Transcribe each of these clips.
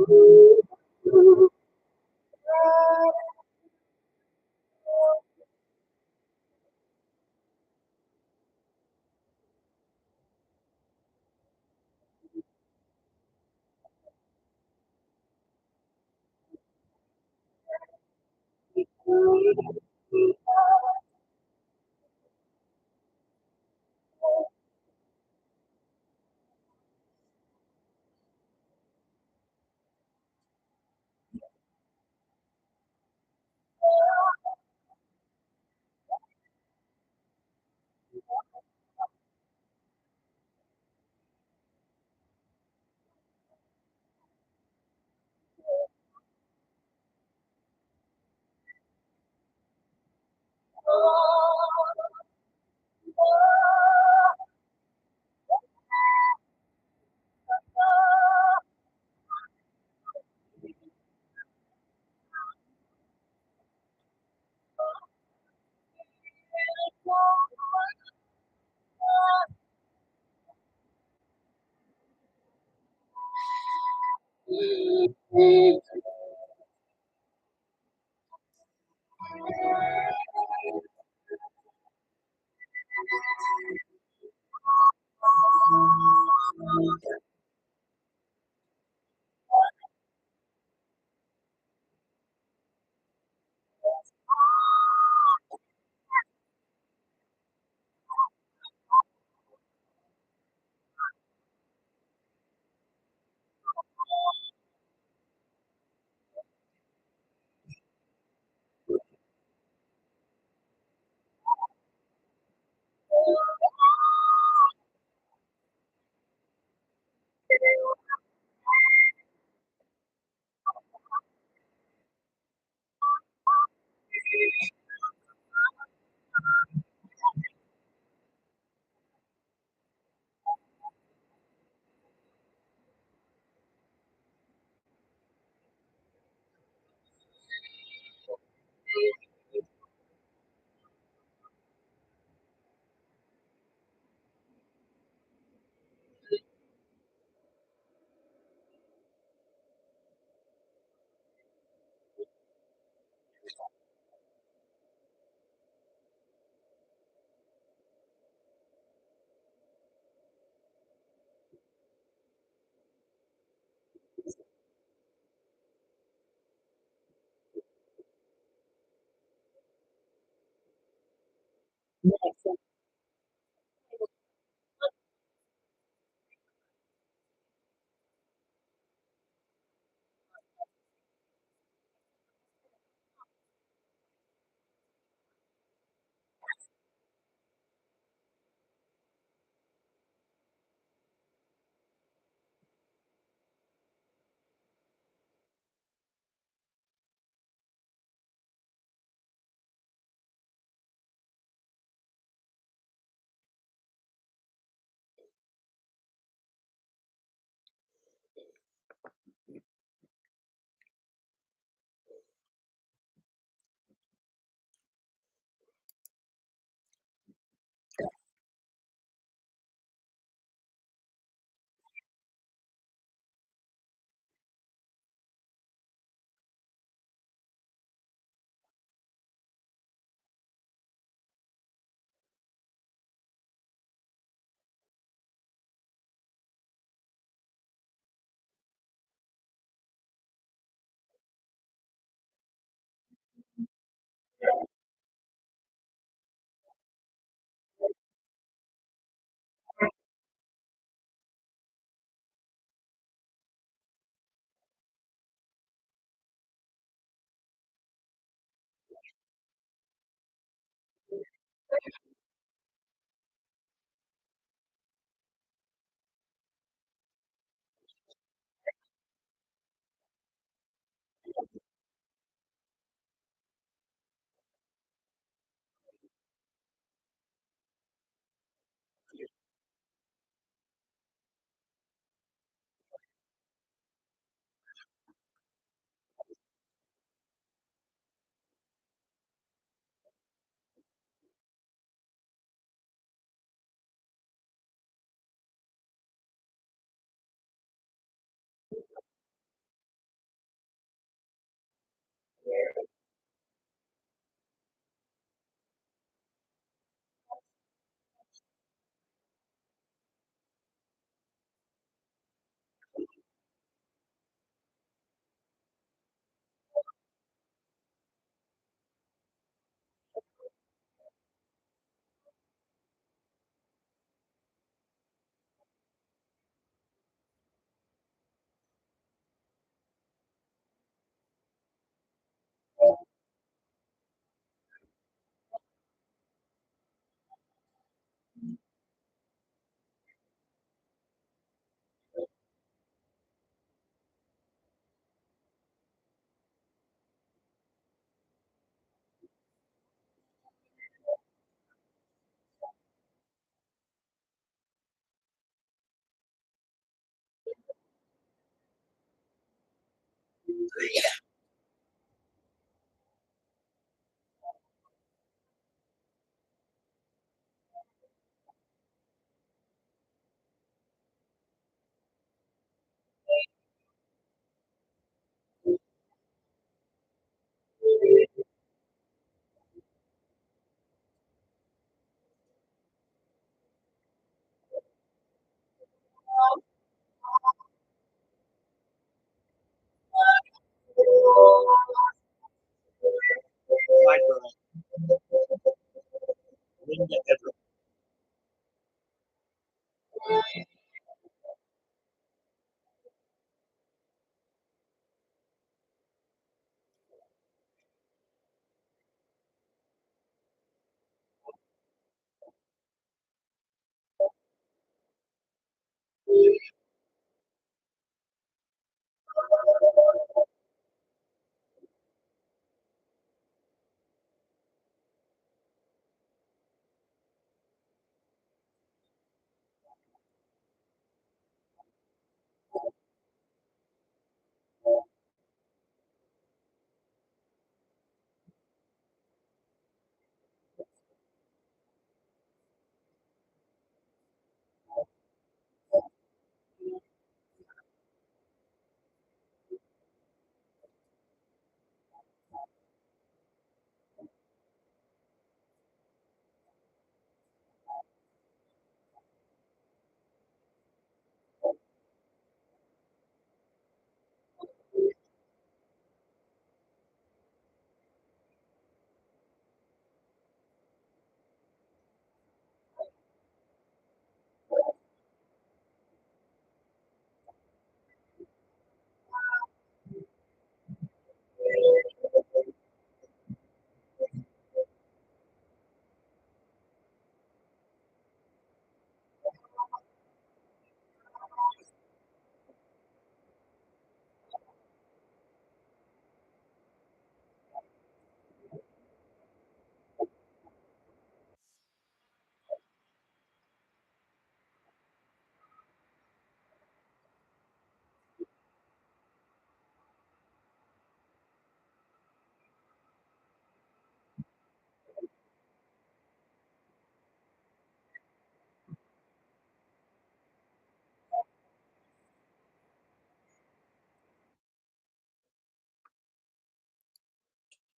Yes.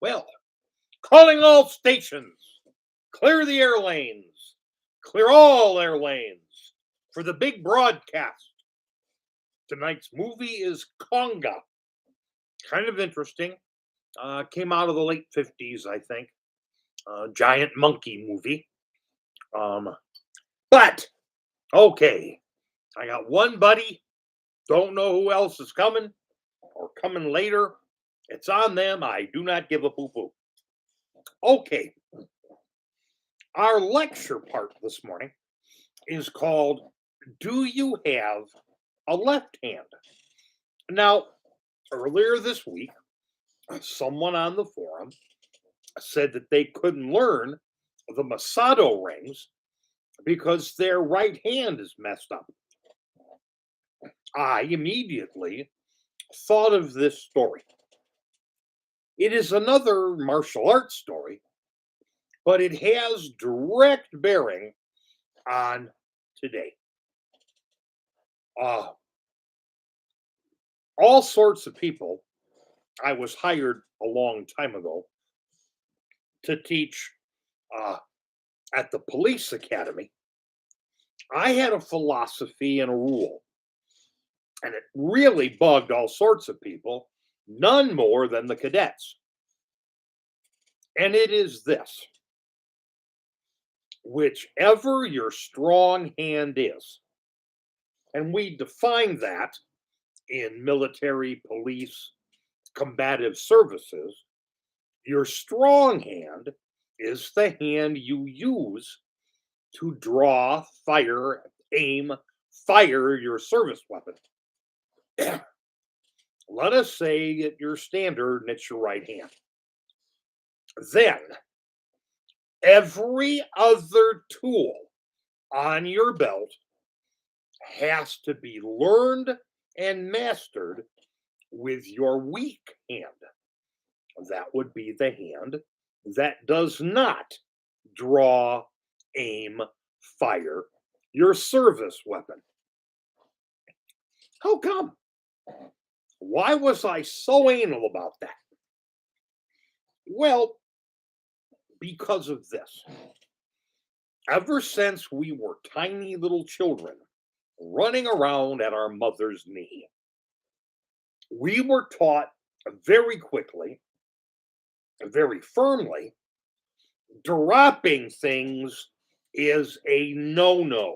Well, calling all stations, clear the air lanes, clear all air lanes for the big broadcast. Tonight's movie is Conga. Kind of interesting. Came out of the late 50s, I think. Giant monkey movie. Um, but, okay, I got one buddy. Don't know who else is coming or coming later. It's on them. I do not give a poo poo. Okay, our lecture part this morning is called Do You Have a Left Hand? Now, earlier this week, someone on the forum said that they couldn't learn the Masato rings because their right hand is messed up. I immediately thought of this story. It is another martial arts story, but it has direct bearing on today. Uh, all sorts of people. I was hired a long time ago to teach uh, at the police academy. I had a philosophy and a rule, and it really bugged all sorts of people, none more than the cadets. And it is this: whichever your strong hand is, and we define that in military, police, combative services, your strong hand is the hand you use to draw, fire, aim, fire your service weapon. Let us say that you're standard and it's your right hand. Then every other tool on your belt has to be learned and mastered with your weak hand. That would be the hand that does not draw, aim, fire your service weapon. How come? Why was I so anal about that? Well, because of this. Ever since we were tiny little children running around at our mother's knee, we were taught very quickly, very firmly, dropping things is a no no.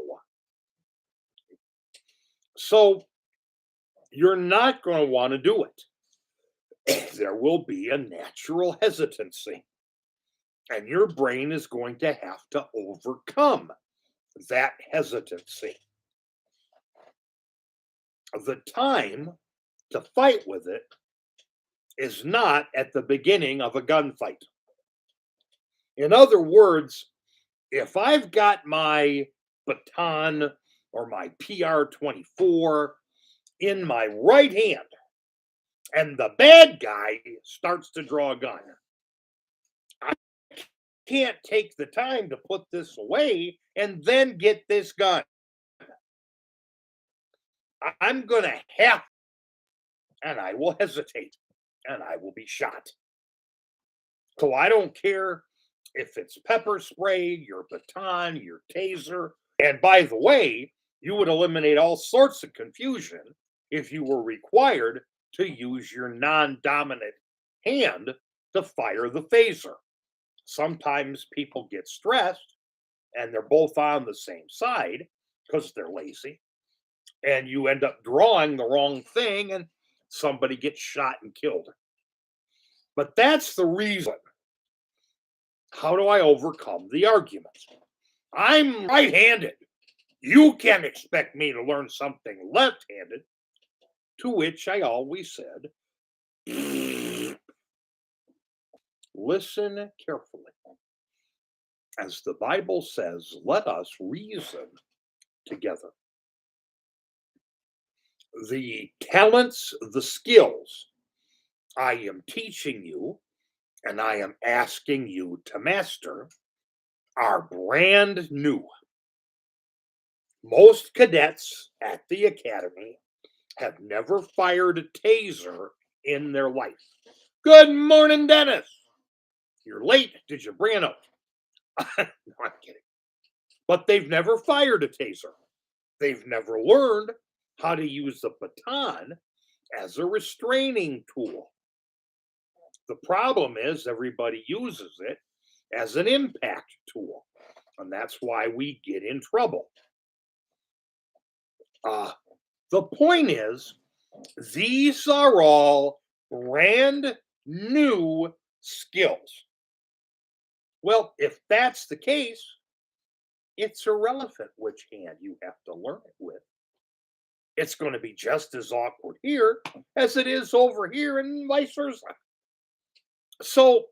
So you're not going to want to do it. There will be a natural hesitancy, and your brain is going to have to overcome that hesitancy. The time to fight with it is not at the beginning of a gunfight. In other words, if I've got my baton or my PR-24 in my right hand and the bad guy starts to draw a gun, I can't take the time to put this away and then get this gun. I'm going to have, and I will hesitate, and I will be shot. So I don't care if it's pepper spray, your baton, your taser. And by the way, you would eliminate all sorts of confusion if you were required to use your non dominant hand to fire the phaser. Sometimes people get stressed and they're both on the same side because they're lazy, and you end up drawing the wrong thing and somebody gets shot and killed. But that's the reason. How do I overcome the argument? I'm right handed. You can't expect me to learn something left handed. To which I always said, listen carefully. As the Bible says, let us reason together. The talents, the skills I am teaching you and I am asking you to master are brand new. Most cadets at the academy have never fired a taser in their life. Good morning, Dennis. You're late. Did you bring a note? No, I'm kidding. But they've never fired a taser. They've never learned how to use the baton as a restraining tool. The problem is everybody uses it as an impact tool, and that's why we get in trouble. Uh, the point is, these are all brand new skills. Well, if that's the case, it's irrelevant which hand you have to learn it with. It's going to be just as awkward here as it is over here, and vice versa. So,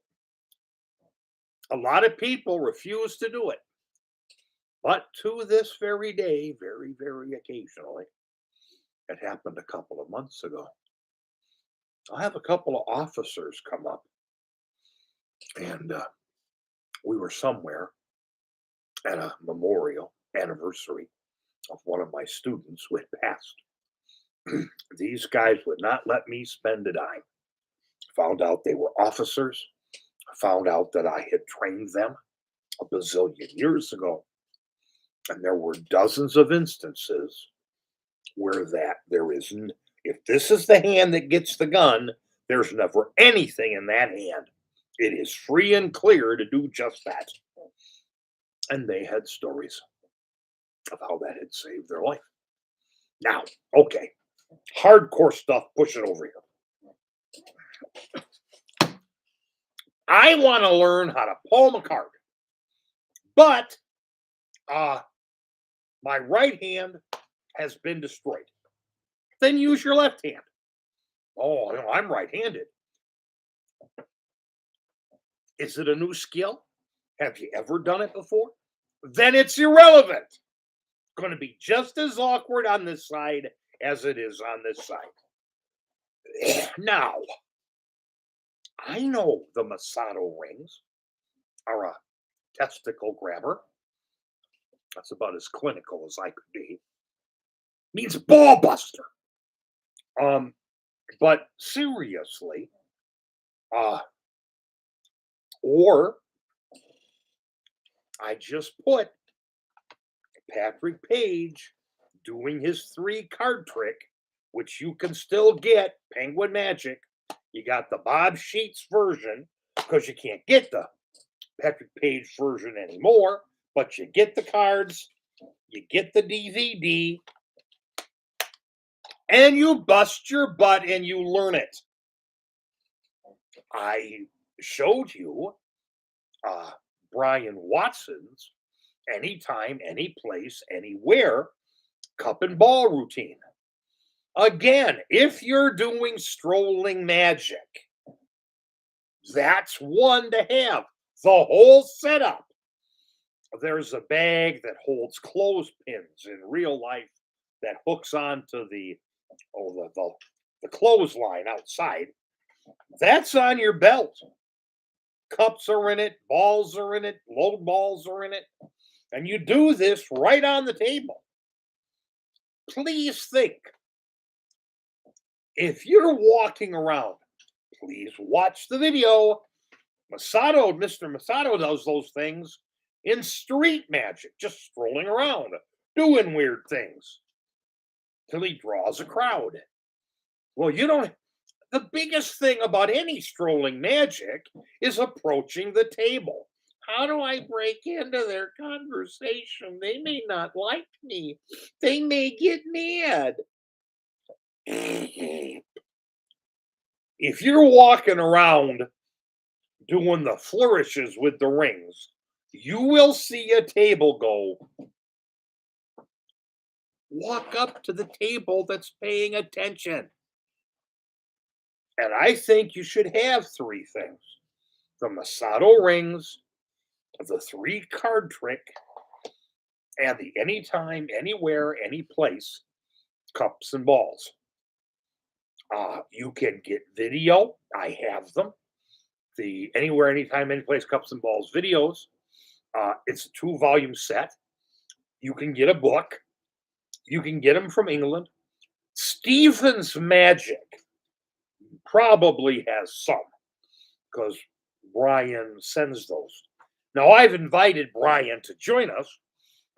a lot of people refuse to do it. But to this very day, very, very occasionally, it happened a couple of months ago. I have a couple of officers come up, and we were somewhere at a memorial anniversary of one of my students who had passed. These guys would not let me spend a dime. Found out they were officers, found out that I had trained them a bazillion years ago. And there were dozens of instances where that there isn't, if this is the hand that gets the gun, there's never anything in that hand. It is free and clear to do just that. And they had stories of how that had saved their life. Now, okay, hardcore stuff, push it over here. I want to learn how to palm a card, but my right hand has been destroyed. Then use your left hand. Oh, no, I'm right-handed. Is it a new skill? Have you ever done it before? Then it's irrelevant. Going to be just as awkward on this side as it is on this side. Now, I know the Masato rings are a testicle grabber. That's about as clinical as I could be. Means ball buster. But seriously, or I just put Patrick Page doing his 3 card trick, which you can still get Penguin Magic. You got the Bob Sheets version because you can't get the Patrick Page version anymore, but you get the cards, you get the DVD, and you bust your butt and you learn it. I showed you Brian Watson's anytime, any place, anywhere cup and ball routine. Again, if you're doing strolling magic, that's one to have. The whole setup. There's a bag that holds clothespins in real life that hooks onto the clothesline outside. That's on your belt. Cups are in it, balls are in it, load balls are in it. And you do this right on the table. Please think. If you're walking around, please watch the video. Mr. Masato does those things in street magic, just strolling around, doing weird things till he draws a crowd. Well, the biggest thing about any strolling magic is approaching the table. How do I break into their conversation? They may not like me. They may get mad. If you're walking around doing the flourishes with the rings, you will see a table go. Walk up to the table that's paying attention. And I think you should have 3 things: the Masato rings, the 3 card trick, and the anytime, anywhere, any place cups and balls. You can get video. I have them. The anywhere, anytime, any place cups and balls videos. It's a 2-volume set. You can get a book. You can get them from England. Stephen's Magic probably has some, because Brian sends those. Now, I've invited Brian to join us.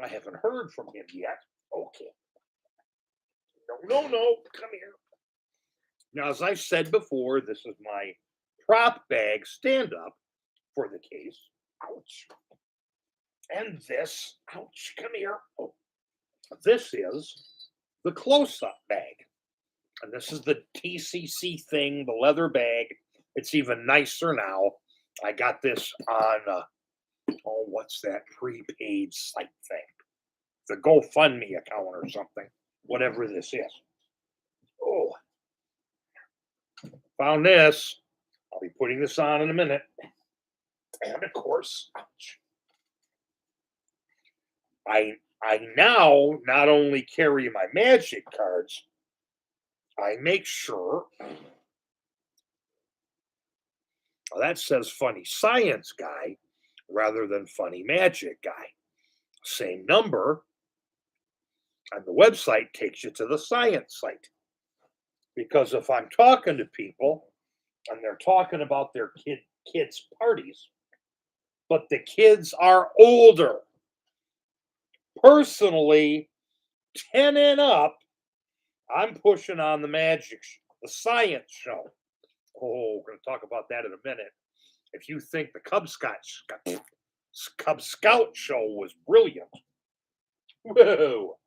I haven't heard from him yet. Okay. No, no, no. Come here. Now, as I've said before, this is my prop bag stand up for the case. Ouch. And this, ouch, come here. Oh, this is the close up bag. And this is the TCC thing, the leather bag. It's even nicer now. I got this on, oh, what's that prepaid site thing? The GoFundMe account or something, whatever this is. Oh, found this. I'll be putting this on in a minute. And of course, ouch, I now not only carry my magic cards, I make sure well, that says funny science guy rather than funny magic guy. Same number, and the website takes you to the science site. Because if I'm talking to people and they're talking about their kids' parties, but the kids are older, personally, 10 and up, I'm pushing on the the science show. Oh, we're going to talk about that in a minute. If you think the Cub Scout show was brilliant, whoa,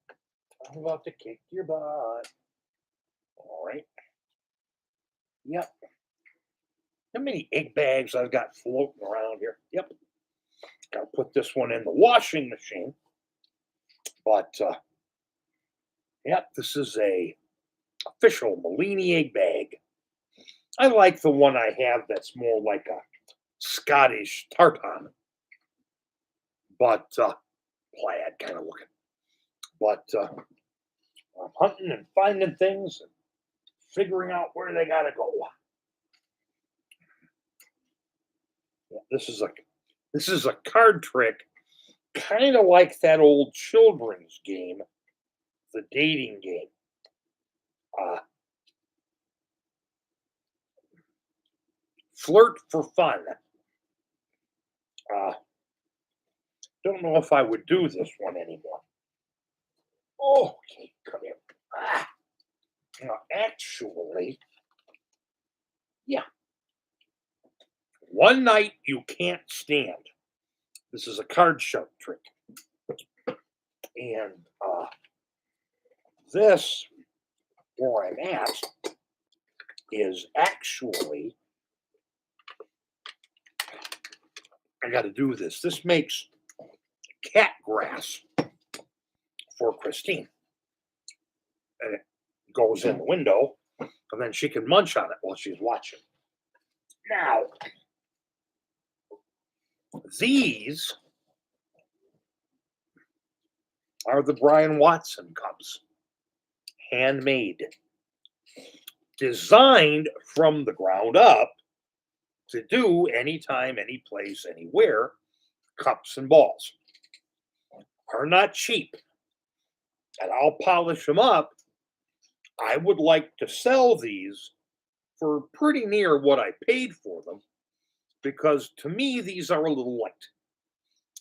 I'm about to kick your butt. All right. Yep. How many egg bags I've got floating around here? Yep. Got to put this one in the washing machine. But yep, this is a official Bellini egg bag. I like the one I have that's more like a Scottish tartan, but plaid kind of looking. But I'm hunting and finding things and figuring out where they gotta go. Yeah, this is a card trick, kind of like that old children's game, the dating game. Uh, Flirt for fun. Uh, don't know if I would do this one anymore. Oh, okay, come here. Ah, now, actually, yeah, one night you can't stand. This is a card shark trick. And this, where I'm at, is actually, I got to do this. This makes cat grass for Christine. And it goes in the window, and then she can munch on it while she's watching. Now, these are the Brian Watson cups, handmade, designed from the ground up to do anytime, any place, anywhere, cups and balls. Are not cheap, and I'll polish them up. I would like to sell these for pretty near what I paid for them because to me, these are a little light.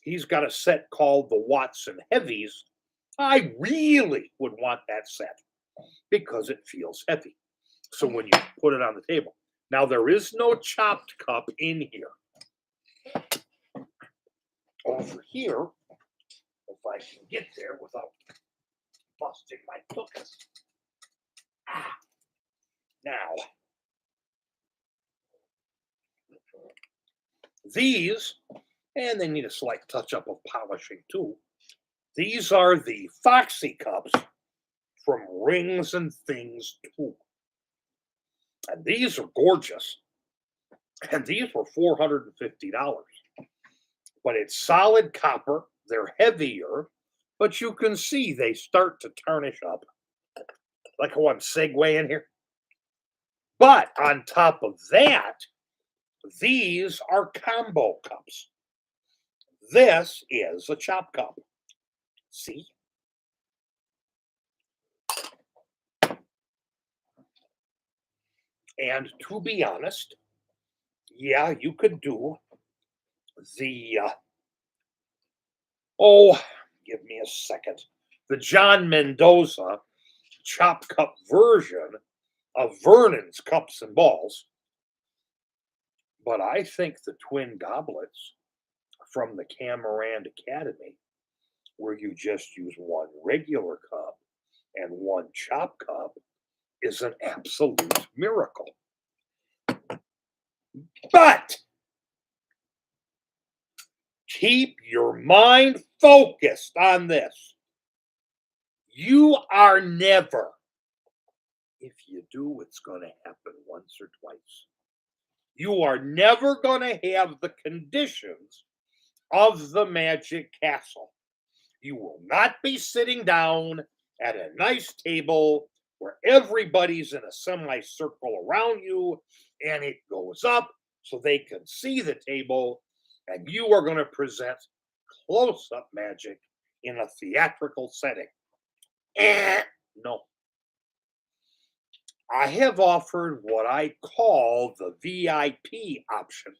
He's got a set called the Watson Heavies. I really would want that set because it feels heavy. So when you put it on the table, now there is no chopped cup in here. Over here, if I can get there without busting my tuchus. Ah, now, these, and they need a slight touch up of polishing too. These are the Foxy cups from Rings and Things 2. And these are gorgeous. And these were $450. But it's solid copper. They're heavier, but you can see they start to tarnish up. Like how I'm segueing here. But on top of that, these are combo cups. This is a chop cup. See? And to be honest, Yeah, you could do the oh, give me a second. The John Mendoza chop cup version of Vernon's cups and balls, but I think the twin goblets from the Camarand Academy, where you just use one regular cup and one chop cup, is an absolute miracle. But keep your mind focused on this. You are never, if you do, it's going to happen once or twice. You are never going to have the conditions of the Magic Castle. You will not be sitting down at a nice table where everybody's in a semicircle around you and it goes up so they can see the table, and you are going to present close up magic in a theatrical setting. No. I have offered what I call the VIP option,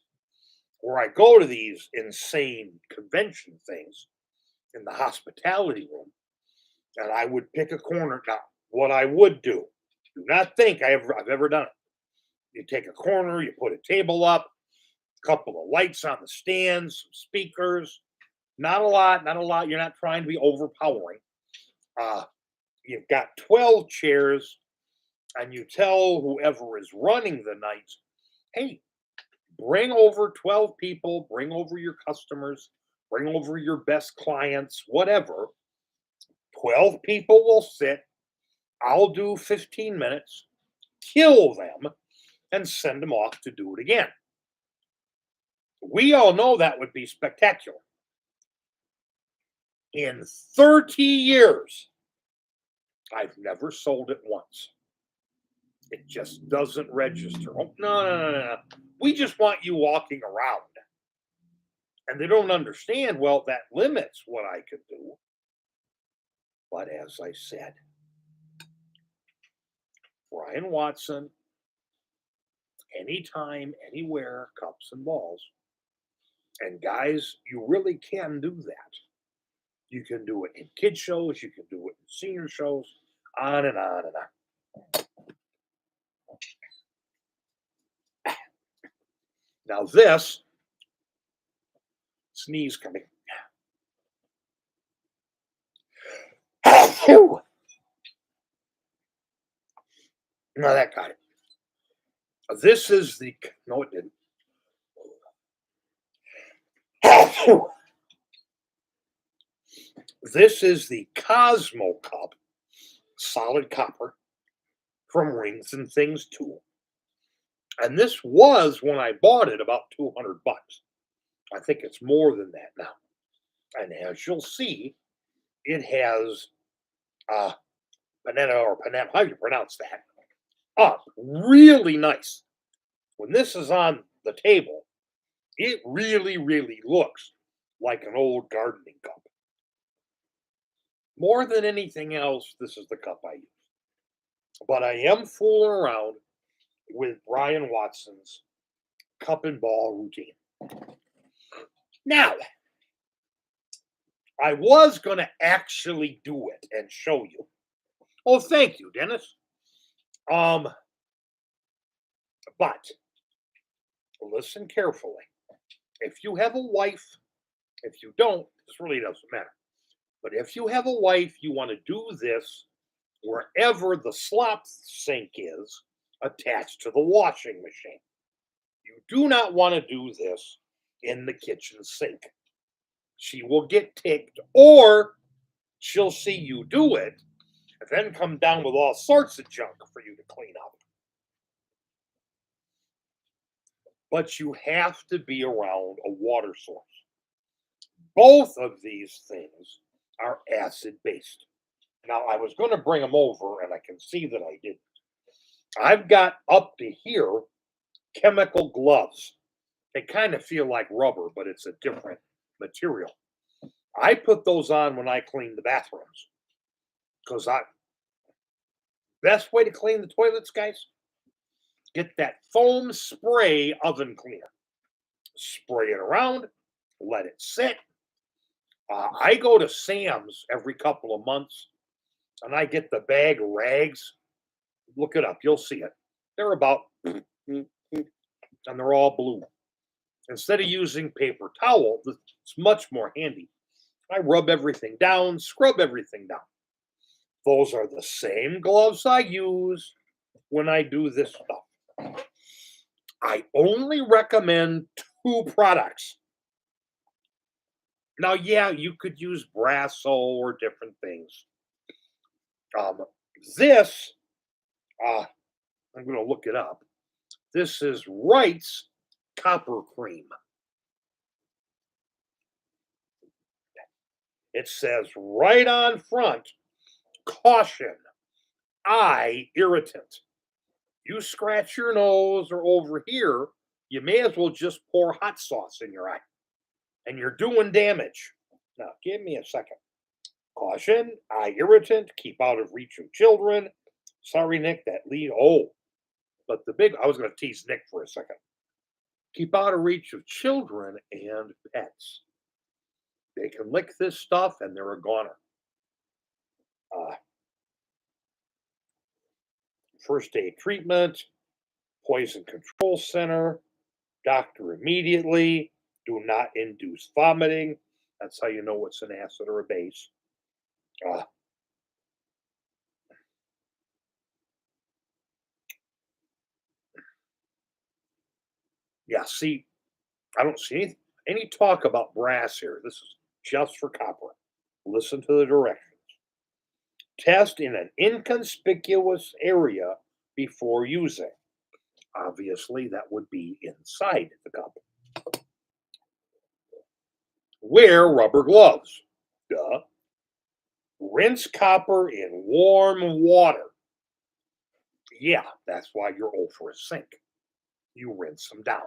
where I go to these insane convention things in the hospitality room, and I would pick a corner. Now, what I would do not think I've ever done it. You take a corner, you put a table up, a couple of lights on the stands, some speakers. Not a lot, not a lot. You're not trying to be overpowering. Uh, you've got 12 chairs, and you tell whoever is running the night, hey, bring over 12 people, bring over your customers, bring over your best clients, whatever. 12 people will sit. I'll do 15 minutes, kill them, and send them off to do it again. We all know that would be spectacular. In 30 years, I've never sold it once. It just doesn't register. Oh, no, no, no, no, no. We just want you walking around. And they don't understand, well, that limits what I could do. But as I said, Brian Watson, anytime, anywhere, cups and balls. And guys, you really can do that. You can do it in kid shows, you can do it in senior shows, on and on and on. Now, this sneeze coming. Phew. No, that got it. This is the, no, it didn't. Phew. This is the Cosmo Cup, solid copper from Rings and Things 2. And this was, when I bought it, about 200 bucks. I think it's more than that now. And as you'll see, it has panetta or panetta, how do you pronounce that? Really nice. When this is on the table, it really, really looks like an old gardening cup. More than anything else, this is the cup I use. But I am fooling around with Brian Watson's cup and ball routine. Now, I was going to actually do it and show you. Oh, thank you, Dennis. But listen carefully. If you have a wife, if you don't, this really doesn't matter. But if you have a wife, you want to do this wherever the slop sink is attached to the washing machine. You do not want to do this in the kitchen sink. She will get ticked, or she'll see you do it and then come down with all sorts of junk for you to clean up. But you have to be around a water source. Both of these things are acid based. Now, I was going to bring them over, and I can see that I didn't. I've got up to here chemical gloves. They kind of feel like rubber, but it's a different material. I put those on when I clean the bathrooms because I best way to clean the toilets, guys, Get that foam spray oven cleaner. Spray it around, let it sit. I go to Sam's every couple of months and I get the bag of rags. Look it up, you'll see it. They're about, and they're all blue. Instead of using paper towel, it's much more handy. I rub everything down, scrub everything down. Those are the same gloves I use when I do this stuff. I only recommend two products. Now, yeah, you could use Brasso or different things. Um, this, uh, I'm going to look it up. This is Wright's Copper Cream. It says right on front, caution, eye irritant. You scratch your nose or over here, you may as well just pour hot sauce in your eye and you're doing damage. Now, give me a second. Caution, eye irritant, keep out of reach of children. Sorry, Nick, that lead. Oh, but I was going to tease Nick for a second. Keep out of reach of children and pets. They can lick this stuff and they're a goner. Uh, First aid treatment, poison control center, doctor immediately. Do not induce vomiting. That's how you know it's an acid or a base. Uh, yeah, see, I don't see any talk about brass here. This is just for copper. Listen to the directions. Test in an inconspicuous area before using. Obviously, that would be inside the cup. Wear rubber gloves. Duh. Rinse copper in warm water. Yeah, that's why you're over a sink. You rinse them down.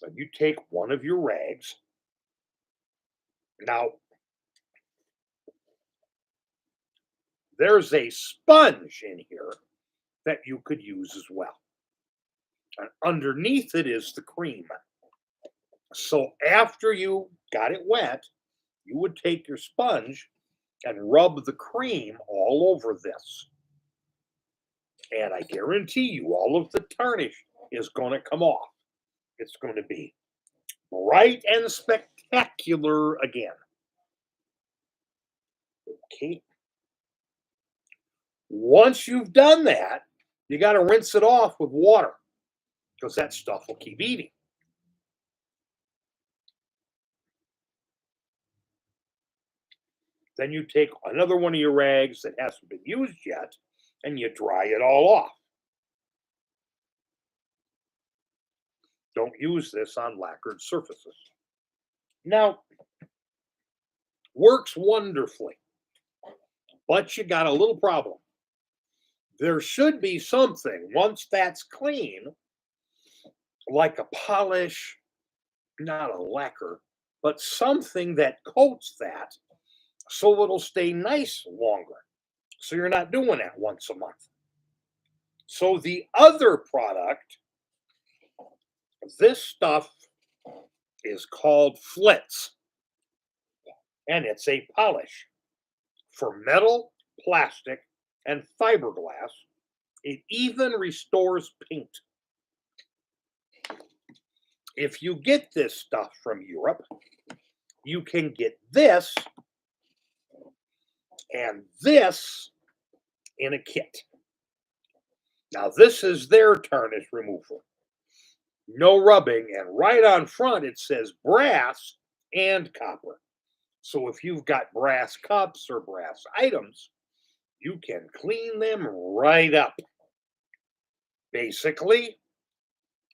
Then you take one of your rags. Now, there's a sponge in here that you could use as well. And underneath it is the cream. So after you got it wet, you would take your sponge and rub the cream all over this. And I guarantee you, all of the tarnish is going to come off. It's going to be bright and spectacular again. Okay. Once you've done that, you got to rinse it off with water because that stuff will keep eating. Then you take another one of your rags that hasn't been used yet and you dry it all off. Don't use this on lacquered surfaces. Now, works wonderfully, but you got a little problem. There should be something, once that's clean, like a polish, not a lacquer, but something that coats that so it'll stay nice longer. So you're not doing that once a month. So the other product, this stuff is called Flitz, and it's a polish for metal, plastic, and fiberglass. It even restores paint. If you get this stuff from Europe, you can get this and this in a kit. Now, this is their tarnish removal. No rubbing, and right on front it says brass and copper. So if you've got brass cups or brass items, you can clean them right up. Basically,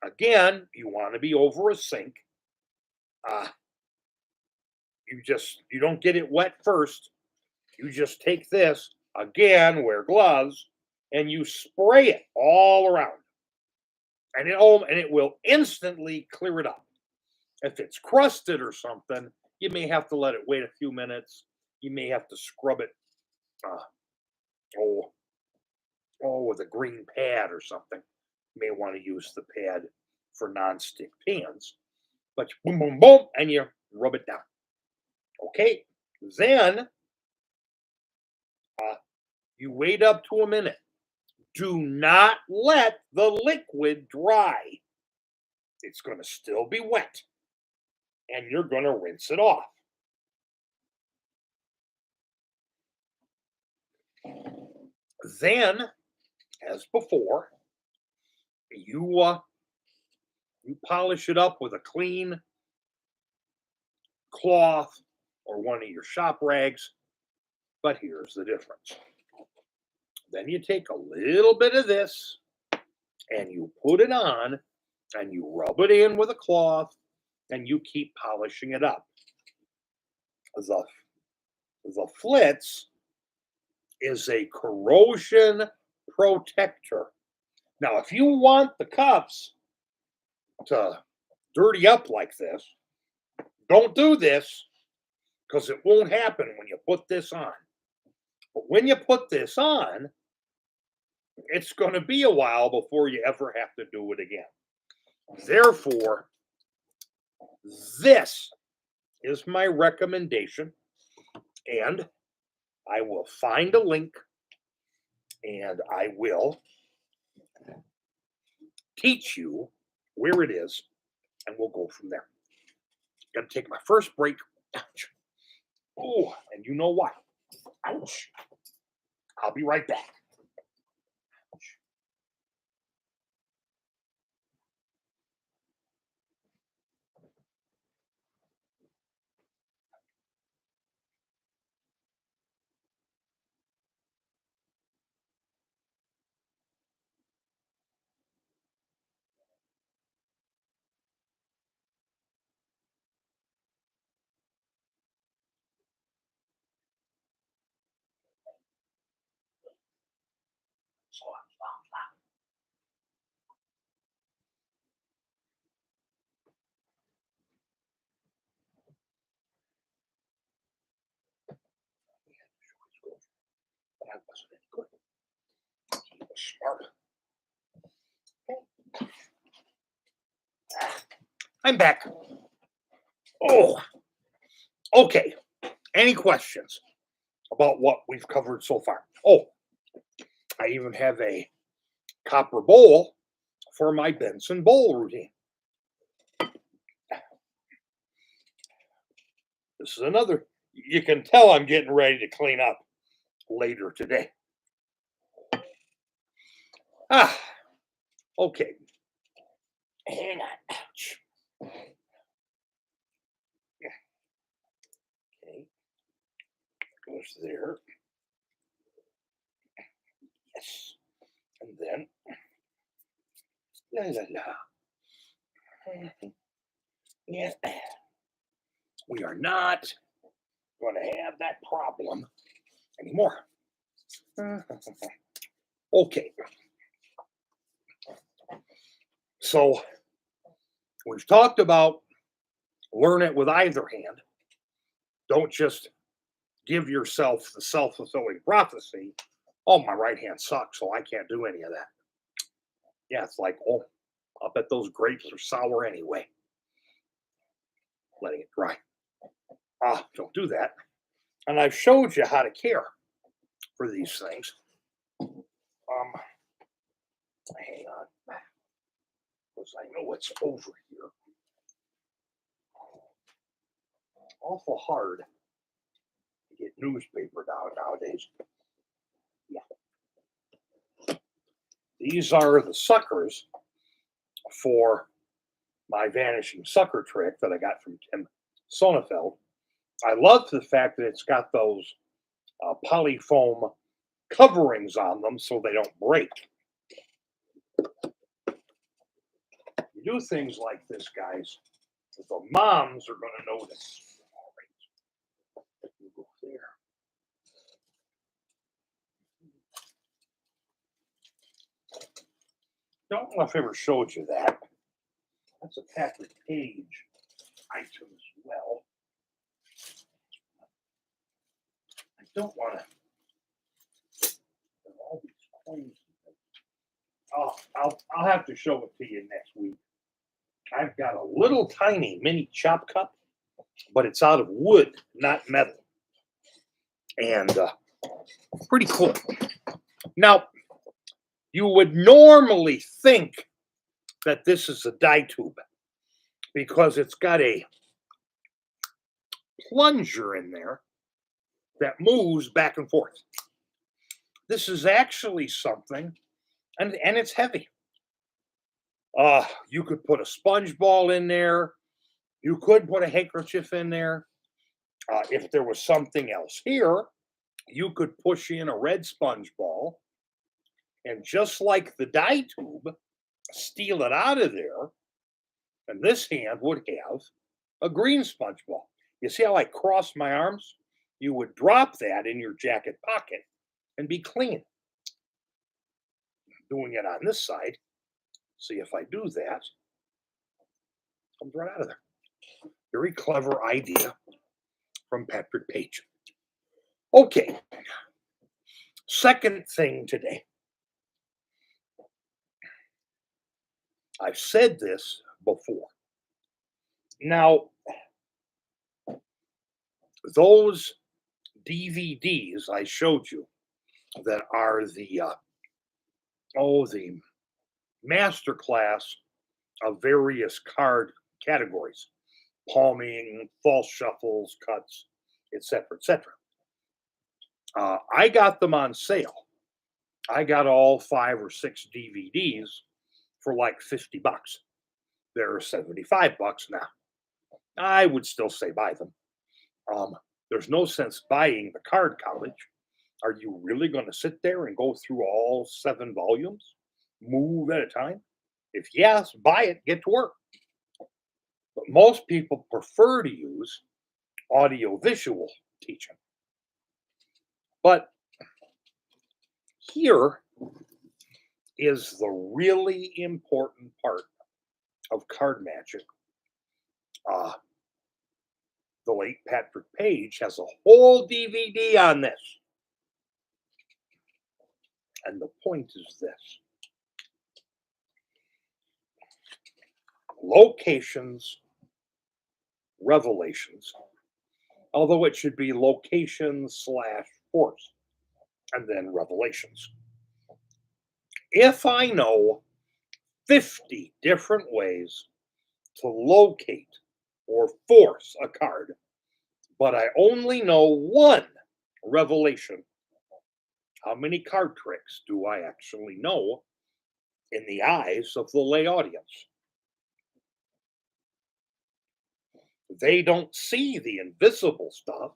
again, you want to be over a sink. Uh, you don't get it wet first. You just take this, again, wear gloves, and you spray it all around. And it will instantly clear it up. If it's crusted or something, you may have to let it wait a few minutes. You may have to scrub it uh, oh, with a green pad or something. You may want to use the pad for non-stick pans, but you boom, boom, boom, and you rub it down. Okay, then uh, you wait up to a minute. Do not let the liquid dry. It's going to still be wet, and you're going to rinse it off. Then, as before, you you polish it up with a clean cloth or one of your shop rags. But here's the difference. Then you take a little bit of this and you put it on and you rub it in with a cloth and you keep polishing it up. The, the Flitz is a corrosion protector. Now, if you want the cups to dirty up like this, don't do this because it won't happen when you put this on. But when you put this on, it's going to be a while before you ever have to do it again. Therefore, this is my recommendation, and I will find a link and I will teach you where it is, and we'll go from there. Got to take my first break. Ouch. Oh, and you know what? Ouch. I'll be right back. That wasn't any good. He was smart. I'm back. Oh, okay. Any questions about what we've covered so far? Oh, I even have a copper bowl for my Benson bowl routine. This is another. You can tell I'm getting ready to clean up later today. Ah, okay. Hang on. Ouch. Okay. Goes there. Yes. And then, la la la. Yeah. We are not going to have that problem anymore. Okay. So we've talked about learn it with either hand. Don't just give yourself the self fulfilling prophecy. Oh, my right hand sucks, so I can't do any of that. Yeah, it's like, oh, I'll bet those grapes are sour anyway. Letting it dry. Don't do that. And I've showed you how to care for these things. Hang on. Because I know it's over here. Awful hard to get newspaper down nowadays. Yeah. These are the suckers for my vanishing sucker trick that I got from Tim Sonnefeld. I love the fact that it's got those polyfoam coverings on them so they don't break. You do things like this, guys, the moms are going to notice. All right. You go there. Don't know if I ever showed you that. That's a Patrick Page item as well. I don't want to have all these coins. I'll have to show it to you next week. I've got a little tiny mini chop cup, but it's out of wood, not metal, and pretty cool. Now, you would normally think that this is a dye tube because it's got a plunger in there that moves back and forth. This is actually something, and it's heavy. You could put a sponge ball in there. You could put a handkerchief in there. If there was something else here, you could push in a red sponge ball and just like the dye tube, steal it out of there. And this hand would have a green sponge ball. You see how I cross my arms? You would drop that in your jacket pocket and be clean. Doing it on this side. See if I do that, comes right out of there. Very clever idea from Patrick Page. Okay, second thing today. I've said this before. Now, those DVDs I showed you that are the master class of various card categories, palming, false shuffles, cuts, etc., etc. I got them on sale. I got all 5 or 6 DVDs for like $50. They're $75 now. I would still say buy them. There's no sense buying the card college. Are you really going to sit there and go through all 7 volumes, move at a time? If yes, buy it, get to work. But most people prefer to use audio visual teaching. But here is the really important part of card magic. The late Patrick Page has a whole DVD on this. And the point is this: locations, revelations, although it should be location/force, and then revelations. If I know 50 different ways to locate or force a card, but I only know one revelation, how many card tricks do I actually know in the eyes of the lay audience? They don't see the invisible stuff.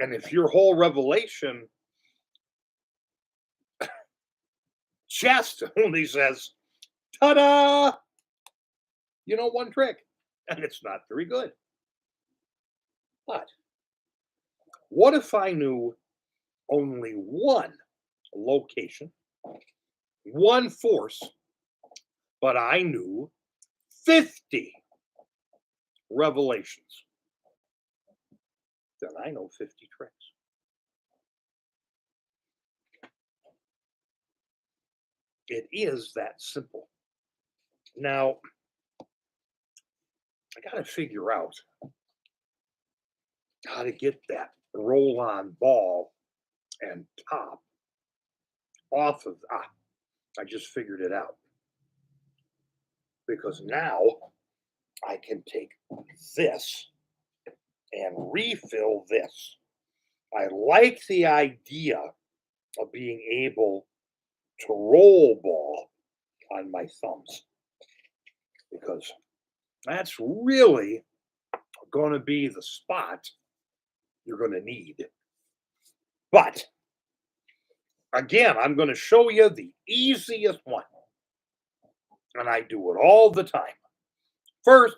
And if your whole revelation just only says, ta-da, you know one trick, and it's not very good. But what if I knew only one location, one force, but I knew 50 revelations? Then I know 50 tricks. It is that simple. Now, I got to figure out how to get that roll on ball and top off of. I just figured it out. Because now I can take this and refill this. I like the idea of being able to roll ball on my thumbs because that's really going to be the spot you're going to need. But again, I'm going to show you the easiest one. And I do it all the time. First,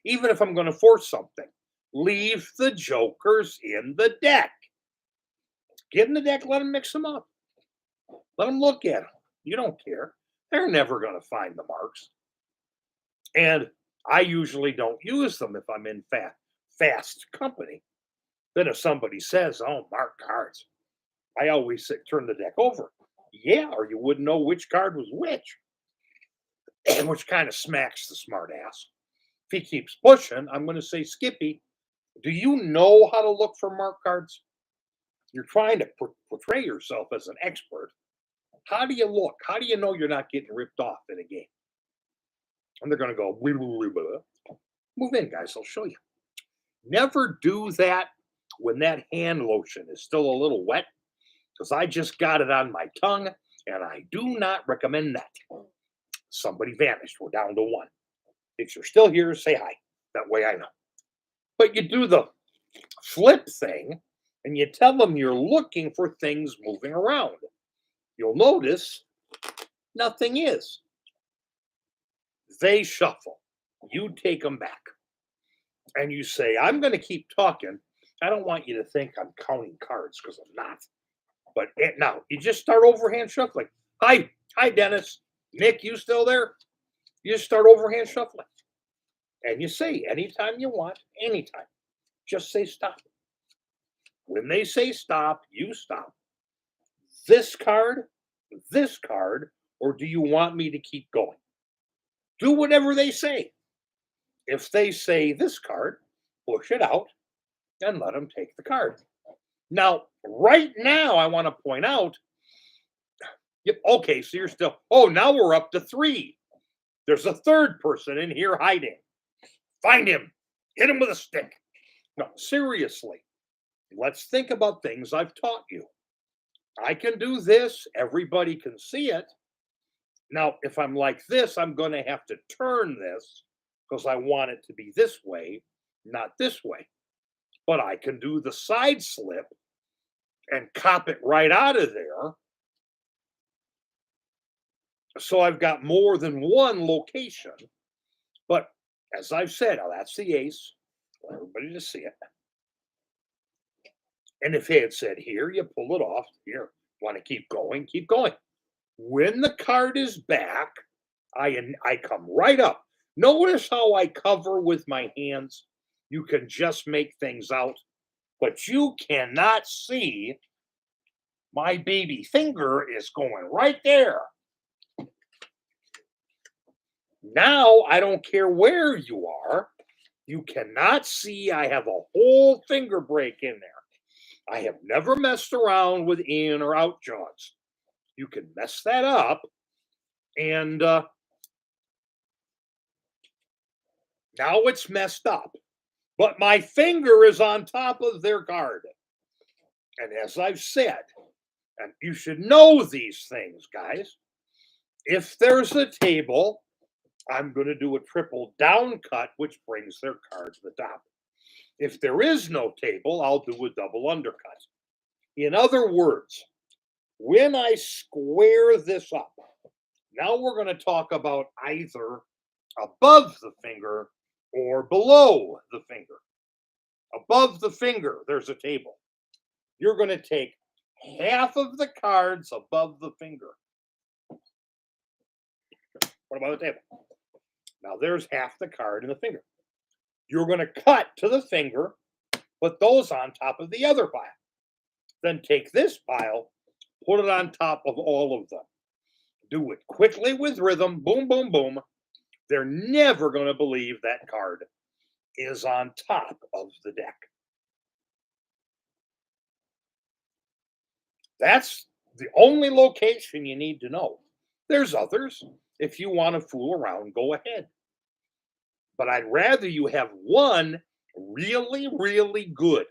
even if I'm going to force something, leave the jokers in the deck. Get in the deck, let them mix them up. Let them look at them. You don't care. They're never going to find the marks. And I usually don't use them if I'm in fast company. Then if somebody says, oh, mark cards, I always turn the deck over. Yeah, or you wouldn't know which card was which, which kind of smacks the smart ass. If he keeps pushing, I'm going to say, Skippy, do you know how to look for mark cards? You're trying to portray yourself as an expert. How do you look? How do you know you're not getting ripped off in a game? And they're going to go, "Wee, wee, wee, blah." Move in, guys. I'll show you. Never do that when that hand lotion is still a little wet because I just got it on my tongue and I do not recommend that. Somebody vanished. We're down to one. If you're still here, say hi. That way I know. But you do the flip thing and you tell them you're looking for things moving around. You'll notice nothing is. They shuffle. You take them back and you say, I'm going to keep talking. I don't want you to think I'm counting cards because I'm not. But now you just start overhand shuffling. Hi, hi, Dennis. Nick, you still there? You just start overhand shuffling. And you say anytime you want, anytime. Just say stop. When they say stop, you stop. This card, or do you want me to keep going? Do whatever they say. If they say this card, push it out and let them take the card. Now, right now, I want to point out, yep, okay, so you're still, oh, now we're up to three. There's a third person in here hiding. Find him, hit him with a stick. No, seriously, let's think about things I've taught you. I can do this, everybody can see it. Now, if I'm like this, I'm going to have to turn this because I want it to be this way, not this way. But I can do the side slip and cop it right out of there. So I've got more than one location. But as I've said, oh, that's the ace. I want everybody to see it. And if he had said here, you pull it off. Here, want to keep going, keep going. When the card is back, I come right up. Notice how I cover with my hands. You can just make things out, but you cannot see my baby finger is going right there. Now I don't care where you are. You cannot see I have a whole finger break in there. I have never messed around with in or out jaws. You can mess that up, and now it's messed up. But my finger is on top of their card. And as I've said, and you should know these things, guys, if there's a table, I'm going to do a triple down cut, which brings their card to the top. If there is no table, I'll do a double undercut. In other words, when I square this up, now we're going to talk about either above the finger or below the finger. Above the finger, there's a table. You're going to take half of the cards above the finger. What about the table? Now there's half the card in the finger. You're going to cut to the finger, put those on top of the other pile. Then take this pile, put it on top of all of them. Do it quickly with rhythm, boom, boom, boom. They're never going to believe that card is on top of the deck. That's the only location you need to know. There's others. If you want to fool around, go ahead. But I'd rather you have one really, really good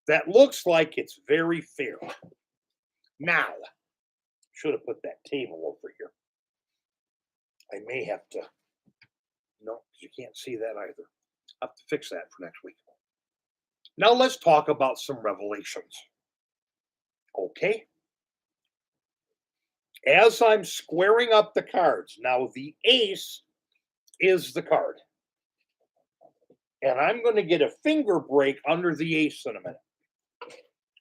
that looks like it's very fair. Now, should have put that table over here. I may have to. No, you can't see that either. I'll have to fix that for next week. Now let's talk about some revelations. Okay. As I'm squaring up the cards, now the ace is the card. And I'm going to get a finger break under the ace in a minute.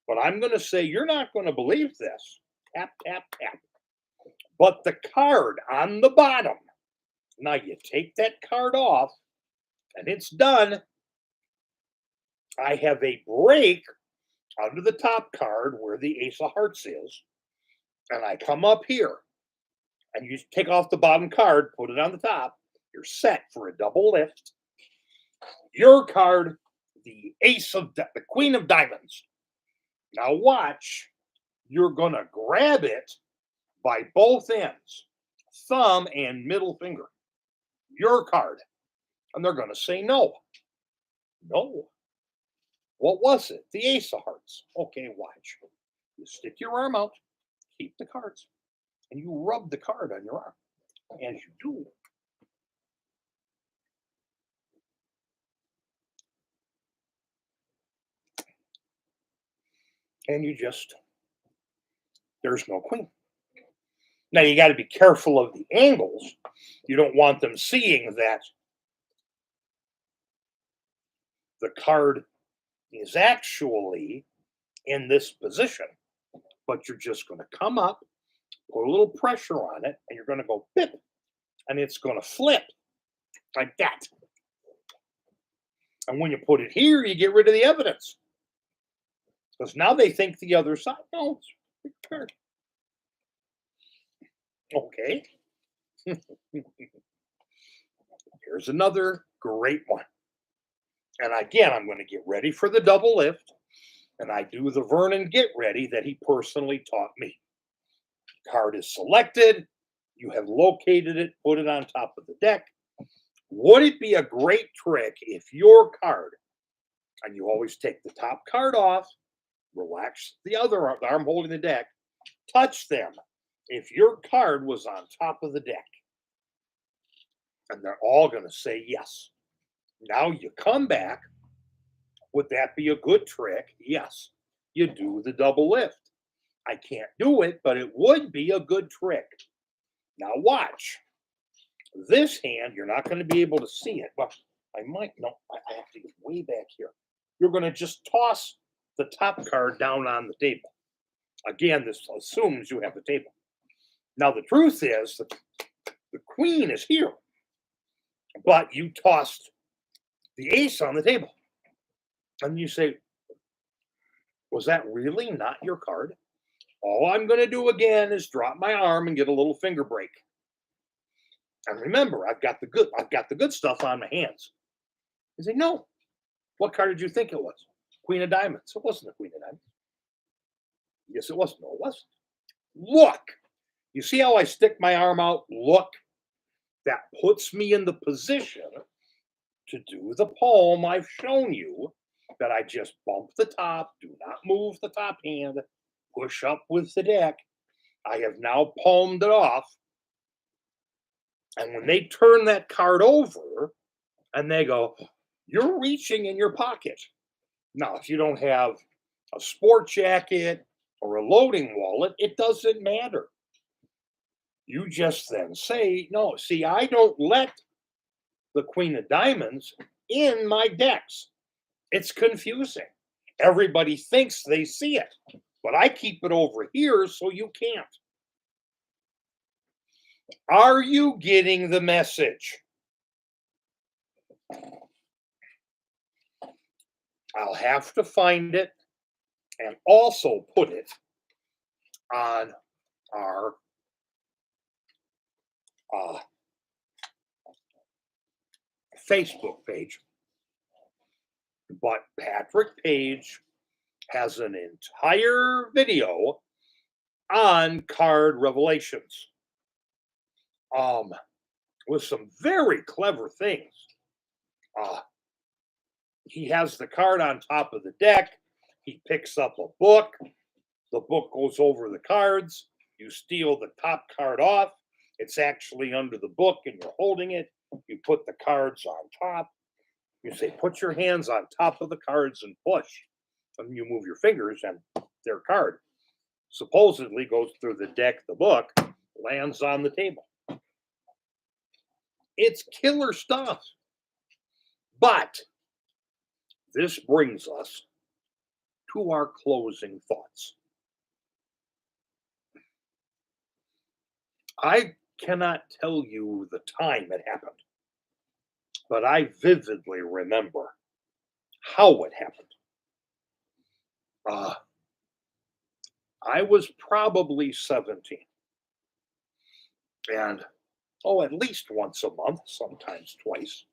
But I'm going to say, you're not going to believe this. Tap, tap, tap. But the card on the bottom, now you take that card off and it's done. I have a break under the top card where the ace of hearts is. and I come up here, and you take off the bottom card, put it on the top, you're set for a double lift. Your card, the the queen of diamonds. Now watch, you're gonna grab it by both ends, thumb and middle finger. Your card. And they're gonna say no. No. What was it? The ace of hearts. Okay, watch. You stick your arm out, keep the cards, and you rub the card on your arm. As you do, and you just, there's no queen. Now you got to be careful of the angles. You don't want them seeing that the card is actually in this position, but you're just going to come up, put a little pressure on it, and you're going to go pip, and it's going to flip like that. And when you put it here, you get rid of the evidence because now they think the other side. No, it's card. Okay. Here's another great one. And again, I'm going to get ready for the double lift. And I do the Vernon get ready that he personally taught me. Card is selected. You have located it, put it on top of the deck. Would it be a great trick if your card, and you always take the top card off, relax the other arm holding the deck, touch them if your card was on top of the deck? And they're all going to say yes. Now you come back. Would that be a good trick? Yes. You do the double lift. I can't do it, but it would be a good trick. Now watch. This hand, you're not going to be able to see it. Well, I might, no, I have to get way back here. You're going to just toss the top card down on the table. Again, this assumes you have the table. Now the truth is that the queen is here, but you tossed the ace on the table. And you say, was that really not your card? All I'm going to do again is drop my arm and get a little finger break. And remember, I've got the good stuff on my hands. You say, no. What card did you think it was? Queen of diamonds. It wasn't the queen of diamonds. Yes, it was. No, it wasn't. Look. You see how I stick my arm out? Look. That puts me in the position to do the palm I've shown you, that I just bump the top, do not move the top hand, push up with the deck. I have now palmed it off. And when they turn that card over and they go, you're reaching in your pocket. Now, if you don't have a sport jacket or a loading wallet, it doesn't matter. You just then say, no, see, I don't let the queen of diamonds in my decks. It's confusing. Everybody thinks they see it, but I keep it over here so you can't. Are you getting the message? I'll have to find it and also put it on our Facebook page. But Patrick Page has an entire video on card revelations with some very clever things. He has the card on top of the deck. He picks up a book. The book goes over the cards. You steal the top card off. It's actually under the book and you're holding it. You put the cards on top. You say, put your hands on top of the cards and push. And you move your fingers and their card supposedly goes through the deck, the book, lands on the table. It's killer stuff. But this brings us to our closing thoughts. I cannot tell you the time it happened, but I vividly remember how it happened. I was probably 17. And, oh, at least once a month, sometimes twice,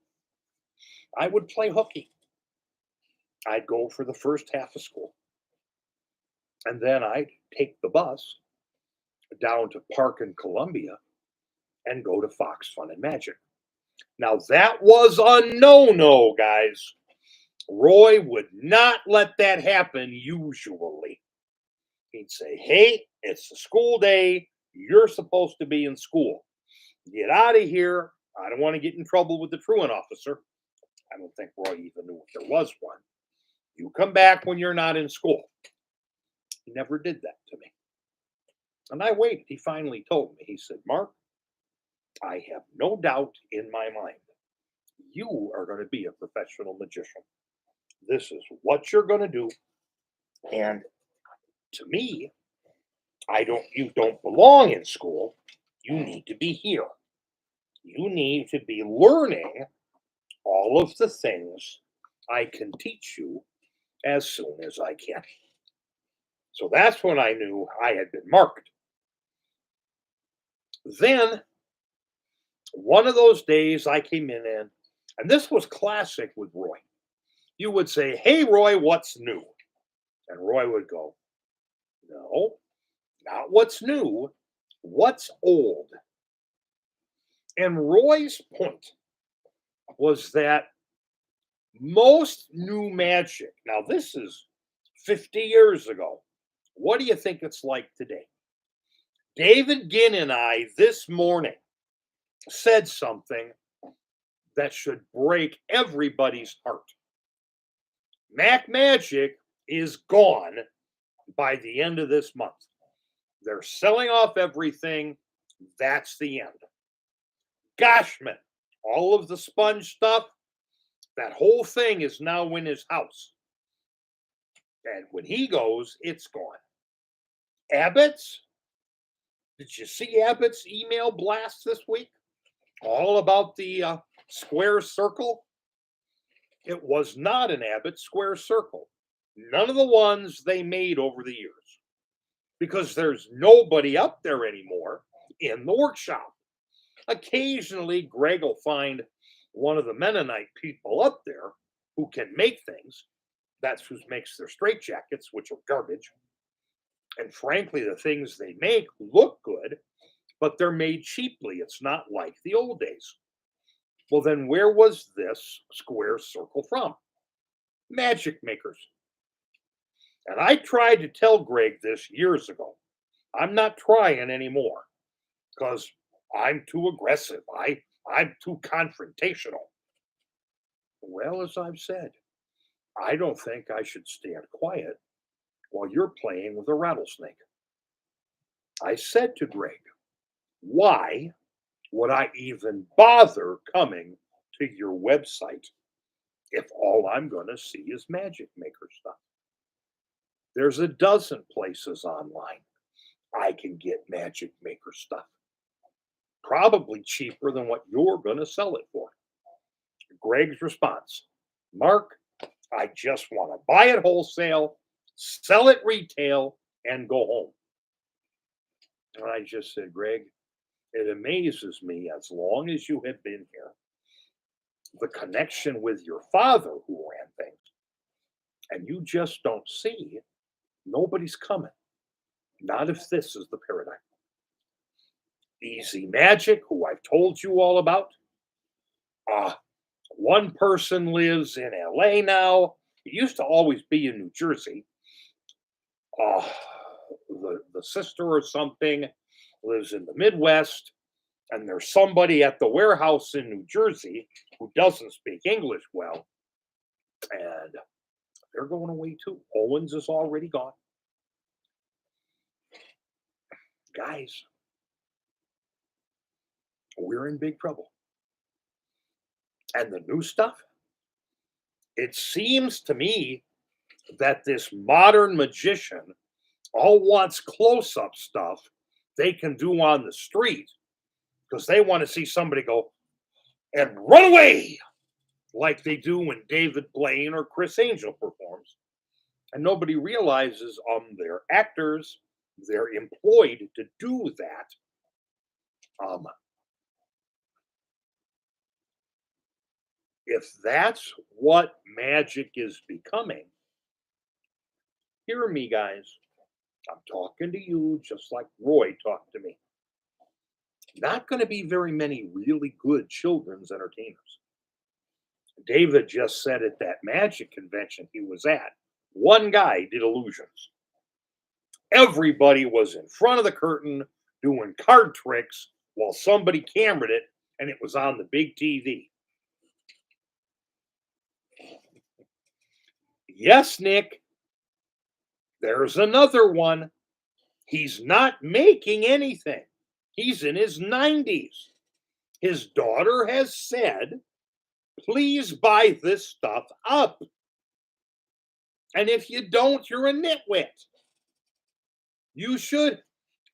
I would play hooky. I'd go for the first half of school, and then I'd take the bus down to Park in Columbia and go to Fox Fun and Magic. Now, that was a no no, guys. Roy would not let that happen usually. He'd say, "Hey, it's the school day. You're supposed to be in school. Get out of here. I don't want to get in trouble with the truant officer." I don't think Roy even knew if there was one. "You come back when you're not in school." He never did that to me. And I waited. He finally told me, he said, "Mark, I have no doubt in my mind you are going to be a professional magician. This is what you're going to do. And to me, you don't belong in school. You need to be here. You need to be learning all of the things I can teach you as soon as I can." So that's when I knew I had been marked. Then one of those days I came in, and this was classic with Roy. You would say, "Hey, Roy, what's new?" And Roy would go, "No, not what's new, what's old." And Roy's point was that most new magic, now this is 50 years ago. What do you think it's like today? David Ginn and I this morning said something that should break everybody's heart. Mac Magic is gone by the end of this month. They're selling off everything. That's the end. Goshman, all of the sponge stuff, that whole thing is now in his house. And when he goes, it's gone. Abbott's, did you see Abbott's email blast this week? All about the square circle? It was not an Abbott square circle. None of the ones they made over the years. Because there's nobody up there anymore in the workshop. Occasionally, Greg will find one of the Mennonite people up there who can make things. That's who makes their straitjackets, which are garbage. And frankly, the things they make look good, but they're made cheaply. It's not like the old days. Well, then where was this square circle from? Magic makers. And I tried to tell Greg this years ago. I'm not trying anymore because I'm too aggressive. I'm too confrontational. Well, as I've said, I don't think I should stand quiet while you're playing with a rattlesnake. I said to Greg, why would I even bother coming to your website if all I'm going to see is magic maker stuff? There's a dozen places online I can get magic maker stuff, probably cheaper than what you're going to sell it for. Greg's response, Mark, I just want to buy it wholesale, sell it retail, and go home. And I just said, Greg, it amazes me as long as you have been here, the connection with your father who ran things, and you just don't see, nobody's coming. Not if this is the paradigm. Easy Magic, who I've told you all about. One person lives in LA now. It used to always be in New Jersey. Uh, the sister or something lives in the Midwest. And there's somebody at the warehouse in New Jersey who doesn't speak English well. And they're going away too. Owens is already gone. Guys, we're in big trouble. And the new stuff, it seems to me that this modern magician all wants close up stuff they can do on the street because they want to see somebody go and run away like they do when David Blaine or Chris Angel performs. And nobody realizes they're actors They're employed to do that. Um, if that's what magic is becoming, hear me, guys. I'm talking to you just like Roy talked to me. Not going to be very many really good children's entertainers. David just said at that magic convention he was at, one guy did illusions. Everybody was in front of the curtain doing card tricks while somebody camered it and it was on the big TV. Yes, Nick, there's another one. He's not making anything. He's in his 90s. His daughter has said, please buy this stuff up. And if you don't, you're a nitwit. You should.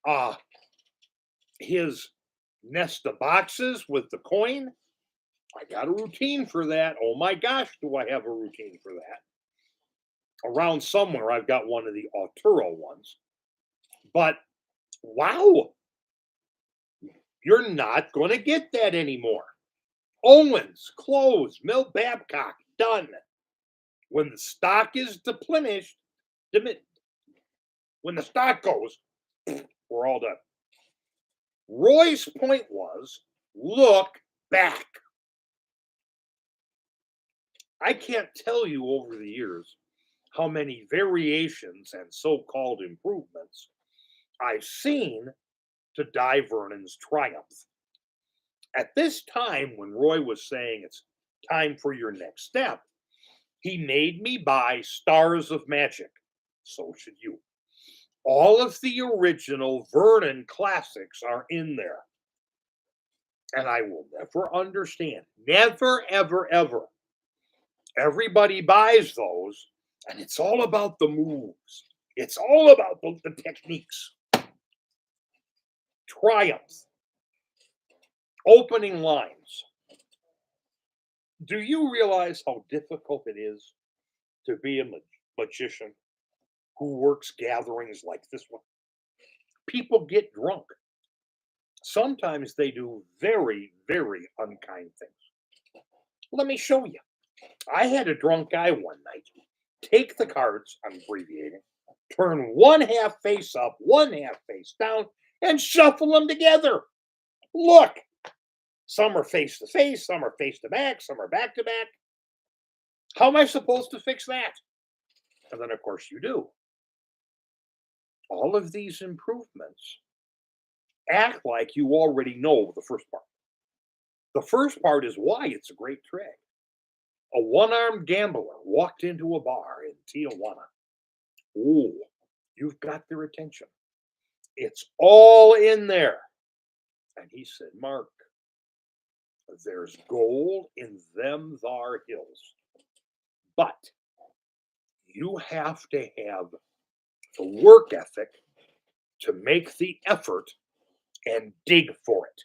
Uh, his nest of boxes with the coin. I got a routine for that. Oh my gosh, do I have a routine for that? Around somewhere, I've got one of the Arturo ones. But wow, you're not going to get that anymore. Owens, closed. Mill Babcock, done. When the stock is deplenished, when the stock goes, we're all done. Roy's point was look back. I can't tell you over the years how many variations and so called improvements I've seen to Di Vernon's triumph. At this time, when Roy was saying it's time for your next step, he made me buy Stars of Magic. So should you. All of the original Vernon classics are in there. And I will never understand. Never, ever, ever. Everybody buys those, and it's all about the moves. It's all about the techniques. Triumph. Opening lines. Do you realize how difficult it is to be a magician who works gatherings like this one? People get drunk. Sometimes they do very, very unkind things. Let me show you. I had a drunk guy one night take the cards, I'm abbreviating, turn one half face up, one half face down, and shuffle them together. Look, some are face to face, some are face to back, some are back to back. How am I supposed to fix that? And then, of course, you do. All of these improvements act like you already know the first part. The first part is why it's a great trick. A one-armed gambler walked into a bar in Tijuana. Oh, you've got their attention. It's all in there. And he said, Mark, there's gold in them thar hills. But you have to have the work ethic to make the effort and dig for it.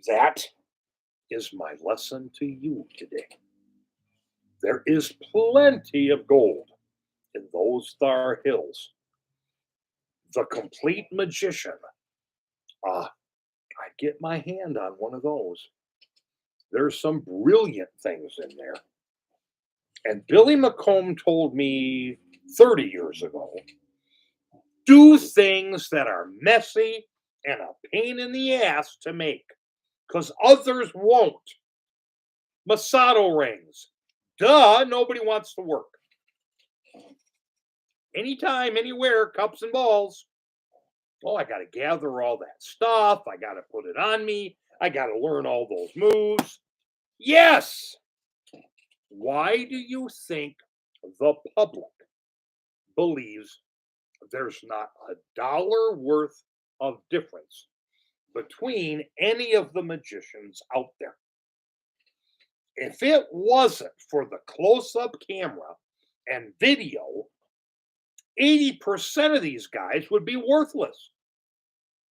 That is my lesson to you today. There is plenty of gold in those thar hills. The complete magician. I get my hand on one of those. There's some brilliant things in there. And Billy McComb told me 30 years ago do things that are messy and a pain in the ass to make because others won't. Masato rings. Duh, nobody wants to work. Anytime, anywhere, cups and balls. Oh, I got to gather all that stuff. I got to put it on me. I got to learn all those moves. Yes. Why do you think the public believes there's not a dollar worth of difference between any of the magicians out there? If it wasn't for the close up camera and video, 80% of these guys would be worthless.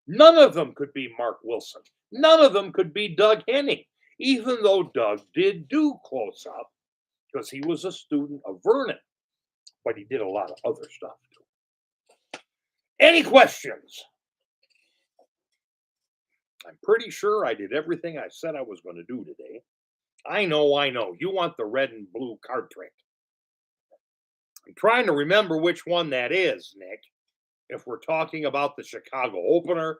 None of them could be Mark Wilson. None of them could be Doug Henning, even though Doug did do close up because he was a student of Vernon, but he did a lot of other stuff too. Any questions? I'm pretty sure I did everything I said I was going to do today. I know, I know. You want the red and blue card trick. I'm trying to remember which one that is, Nick. If we're talking about the Chicago opener,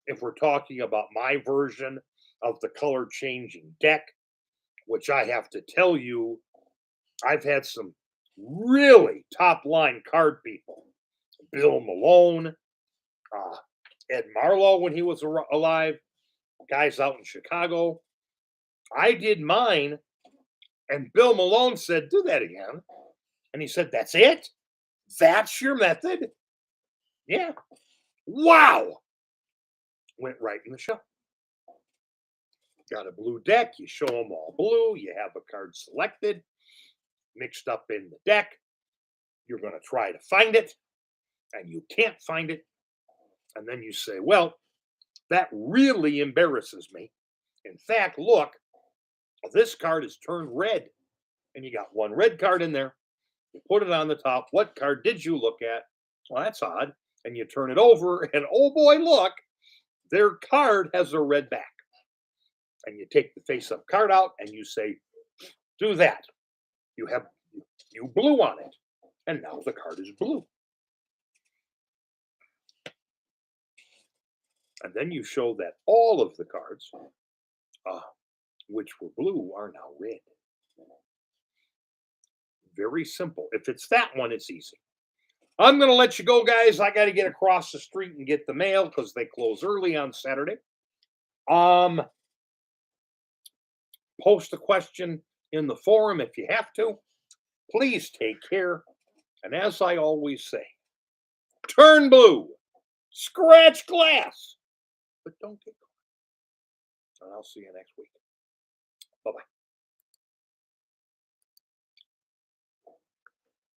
if we're talking about my version of the color changing deck, which I have to tell you, I've had some really top line card people. Bill Malone, uh, Ed Marlowe when he was alive, guys out in Chicago. I did mine, and Bill Malone said, "Do that again." And he said, "That's it? That's your method?" Yeah. Wow. Went right in the show. Got a blue deck. You show them all blue. You have a card selected, mixed up in the deck. You're going to try to find it, and you can't find it. And then you say, "Well, that really embarrasses me. In fact, look, this card is turned red." And you got one red card in there. You put it on the top. What card did you look at? Well, that's odd. And you turn it over, and oh boy, look, their card has a red back. And you take the face up card out and you say, "Do that." You have you blue on it. And now the card is blue. And then you show that all of the cards, uh, which were blue, are now red. Very simple. If it's that one, it's easy. I'm going to let you go, guys. I got to get across the street and get the mail because they close early on Saturday. Um, Post a question in the forum if you have to. Please take care. And as I always say, turn blue, scratch glass, but don't get caught. And I'll see you next week.